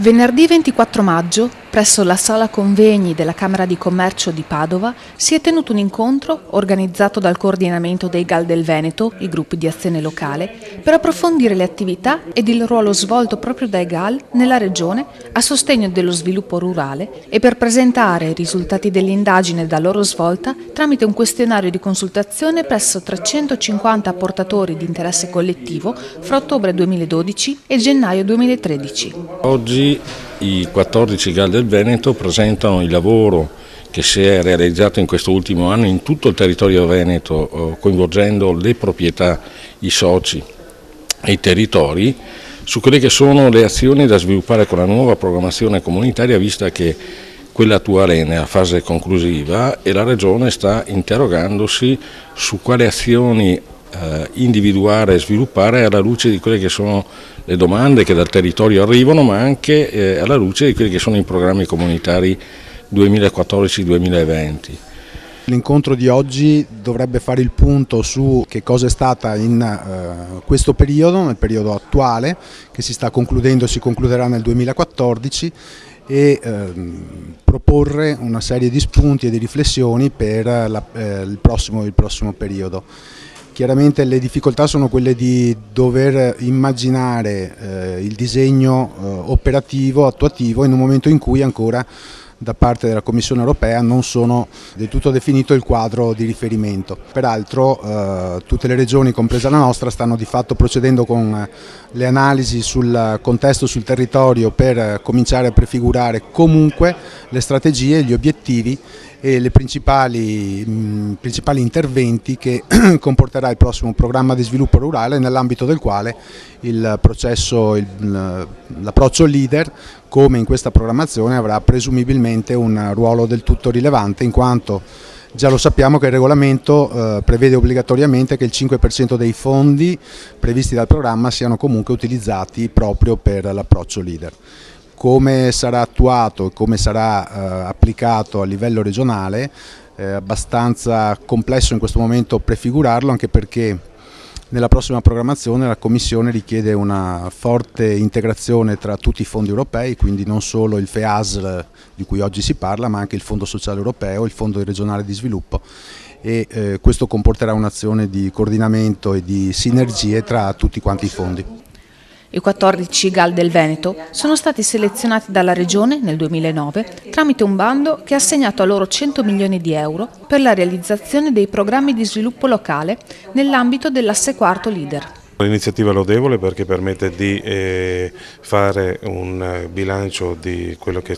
Venerdì 24 maggio, presso la sala convegni della Camera di Commercio di Padova, si è tenuto un incontro organizzato dal coordinamento dei GAL del Veneto, i gruppi di azione locale, per approfondire le attività ed il ruolo svolto proprio dai GAL nella regione a sostegno dello sviluppo rurale e per presentare i risultati dell'indagine da loro svolta tramite un questionario di consultazione presso 350 portatori di interesse collettivo fra ottobre 2012 e gennaio 2013. Oggi i 14 GAL del Veneto presentano il lavoro che si è realizzato in questo ultimo anno in tutto il territorio veneto, coinvolgendo le proprietà, i soci e i territori, su quelle che sono le azioni da sviluppare con la nuova programmazione comunitaria, vista che quella attuale è nella fase conclusiva e la Regione sta interrogandosi su quali azioni individuare e sviluppare alla luce di quelle che sono le domande che dal territorio arrivano, ma anche alla luce di quelli che sono i programmi comunitari 2014-2020. L'incontro di oggi dovrebbe fare il punto su che cosa è stata in questo periodo, nel periodo attuale, che si sta concludendo e si concluderà nel 2014, e proporre una serie di spunti e di riflessioni per il prossimo periodo. Chiaramente le difficoltà sono quelle di dover immaginare il disegno operativo, attuativo, in un momento in cui ancora da parte della Commissione europea non sono del tutto definito il quadro di riferimento. Peraltro tutte le regioni, compresa la nostra, stanno di fatto procedendo con le analisi sul contesto, sul territorio, per cominciare a prefigurare comunque le strategie, gli obiettivi e i principali interventi che comporterà il prossimo programma di sviluppo rurale, nell'ambito del quale l'approccio leader, come in questa programmazione, avrà presumibilmente un ruolo del tutto rilevante, in quanto già lo sappiamo che il regolamento prevede obbligatoriamente che il 5% dei fondi previsti dal programma siano comunque utilizzati proprio per l'approccio leader. Come sarà attuato e come sarà applicato a livello regionale è abbastanza complesso in questo momento prefigurarlo, anche perché nella prossima programmazione la Commissione richiede una forte integrazione tra tutti i fondi europei, quindi non solo il FEASR di cui oggi si parla, ma anche il Fondo Sociale Europeo, il Fondo Regionale di Sviluppo, e questo comporterà un'azione di coordinamento e di sinergie tra tutti quanti i fondi. I 14 GAL del Veneto sono stati selezionati dalla Regione nel 2009 tramite un bando che ha assegnato a loro 100 milioni di euro per la realizzazione dei programmi di sviluppo locale nell'ambito dell'asse quarto leader. Un'iniziativa lodevole perché permette di fare un bilancio di quella che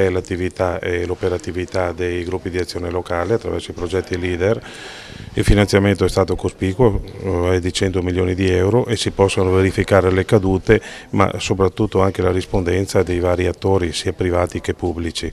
è l'attività e l'operatività dei gruppi di azione locale attraverso i progetti leader. Il finanziamento è stato cospicuo, è di 100 milioni di euro, e si possono verificare le cadute, ma soprattutto anche la rispondenza dei vari attori, sia privati che pubblici.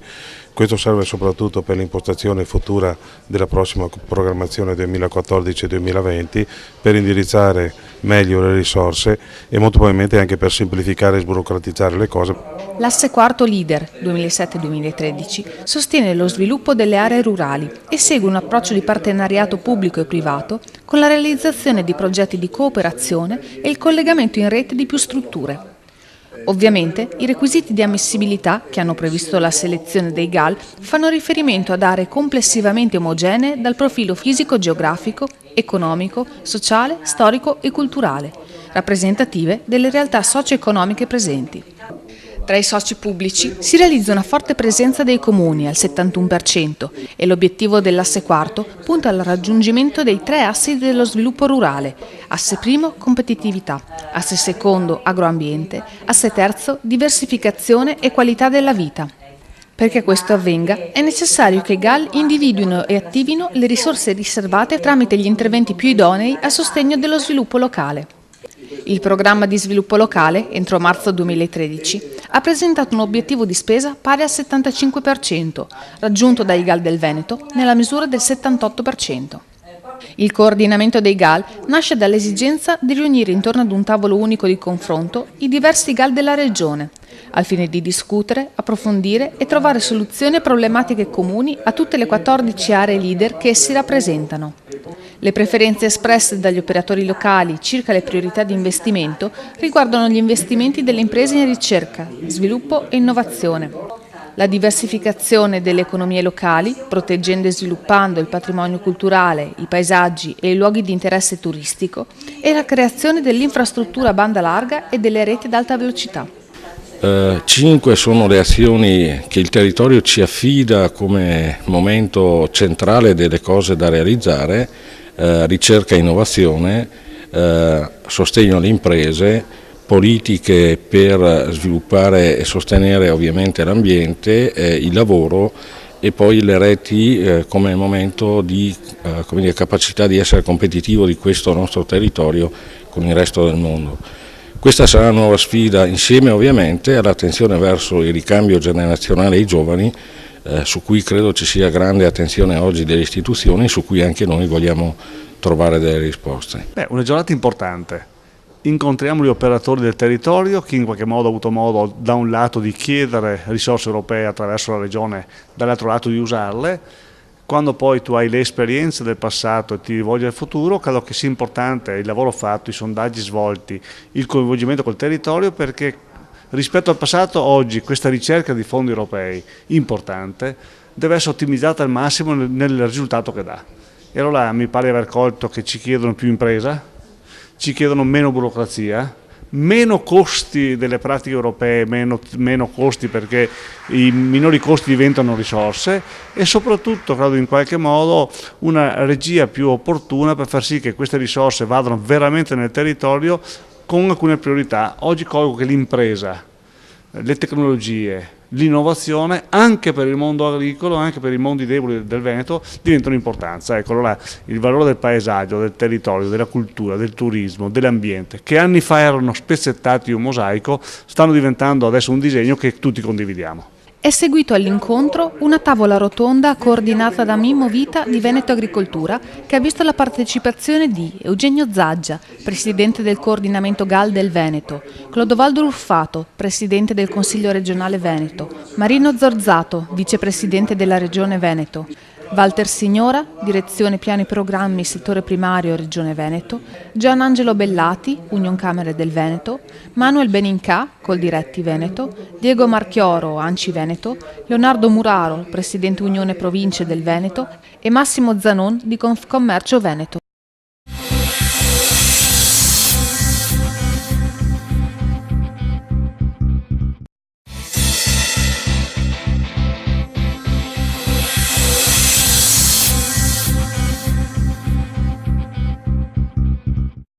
Questo serve soprattutto per l'impostazione futura della prossima programmazione 2014-2020, per indirizzare meglio le risorse e molto probabilmente anche per semplificare e sburocratizzare le cose. L'asse quarto leader 2007-2013 sostiene lo sviluppo delle aree rurali e segue un approccio di partenariato pubblico e privato con la realizzazione di progetti di cooperazione e il collegamento in rete di più strutture. Ovviamente i requisiti di ammissibilità che hanno previsto la selezione dei GAL fanno riferimento ad aree complessivamente omogenee dal profilo fisico-geografico, economico, sociale, storico e culturale, rappresentative delle realtà socio-economiche presenti. Tra i soci pubblici si realizza una forte presenza dei comuni al 71% e l'obiettivo dell'asse quarto punta al raggiungimento dei 3 assi dello sviluppo rurale: asse primo competitività, asse secondo agroambiente, asse terzo diversificazione e qualità della vita. Perché questo avvenga è necessario che i GAL individuino e attivino le risorse riservate tramite gli interventi più idonei a sostegno dello sviluppo locale. Il programma di sviluppo locale, entro marzo 2013, ha presentato un obiettivo di spesa pari al 75%, raggiunto dai GAL del Veneto nella misura del 78%. Il coordinamento dei GAL nasce dall'esigenza di riunire intorno ad un tavolo unico di confronto i diversi GAL della Regione, al fine di discutere, approfondire e trovare soluzioni a problematiche comuni a tutte le 14 aree leader che essi rappresentano. Le preferenze espresse dagli operatori locali circa le priorità di investimento riguardano gli investimenti delle imprese in ricerca, sviluppo e innovazione, la diversificazione delle economie locali, proteggendo e sviluppando il patrimonio culturale, i paesaggi e i luoghi di interesse turistico, e la creazione dell'infrastruttura a banda larga e delle reti ad alta velocità. 5 sono le azioni che il territorio ci affida come momento centrale delle cose da realizzare: ricerca e innovazione, sostegno alle imprese, politiche per sviluppare e sostenere ovviamente l'ambiente, il lavoro e poi le reti come momento di capacità di essere competitivo di questo nostro territorio con il resto del mondo. Questa sarà una nuova sfida insieme ovviamente all'attenzione verso il ricambio generazionale ai giovani, su cui credo ci sia grande attenzione oggi delle istituzioni, su cui anche noi vogliamo trovare delle risposte. Una giornata importante. Incontriamo gli operatori del territorio, chi in qualche modo ha avuto modo da un lato di chiedere risorse europee attraverso la Regione, dall'altro lato di usarle. Quando poi tu hai le esperienze del passato e ti rivolgi al futuro, credo che sia importante il lavoro fatto, i sondaggi svolti, il coinvolgimento col territorio, perché rispetto al passato oggi questa ricerca di fondi europei importante deve essere ottimizzata al massimo nel risultato che dà. E allora mi pare aver colto che ci chiedono più impresa, ci chiedono meno burocrazia, meno costi delle pratiche europee, meno costi perché i minori costi diventano risorse e soprattutto credo in qualche modo una regia più opportuna per far sì che queste risorse vadano veramente nel territorio con alcune priorità. Oggi colgo che l'impresa, le tecnologie, l'innovazione anche per il mondo agricolo, anche per i mondi deboli del Veneto diventano importanza. Ecco, allora il valore del paesaggio, del territorio, della cultura, del turismo, dell'ambiente, che anni fa erano spezzettati un mosaico, stanno diventando adesso un disegno che tutti condividiamo. È seguito all'incontro una tavola rotonda coordinata da Mimmo Vita di Veneto Agricoltura, che ha visto la partecipazione di Eugenio Zaggia, presidente del coordinamento GAL del Veneto, Clodovaldo Ruffato, presidente del Consiglio regionale Veneto, Marino Zorzato, vicepresidente della Regione Veneto, Walter Signora, direzione piani e programmi settore primario Regione Veneto, Gianangelo Bellati, Union Camere del Veneto, Manuel Benincà, Coldiretti Veneto, Diego Marchioro, Anci Veneto, Leonardo Muraro, presidente Unione Province del Veneto e Massimo Zanon di Confcommercio Veneto.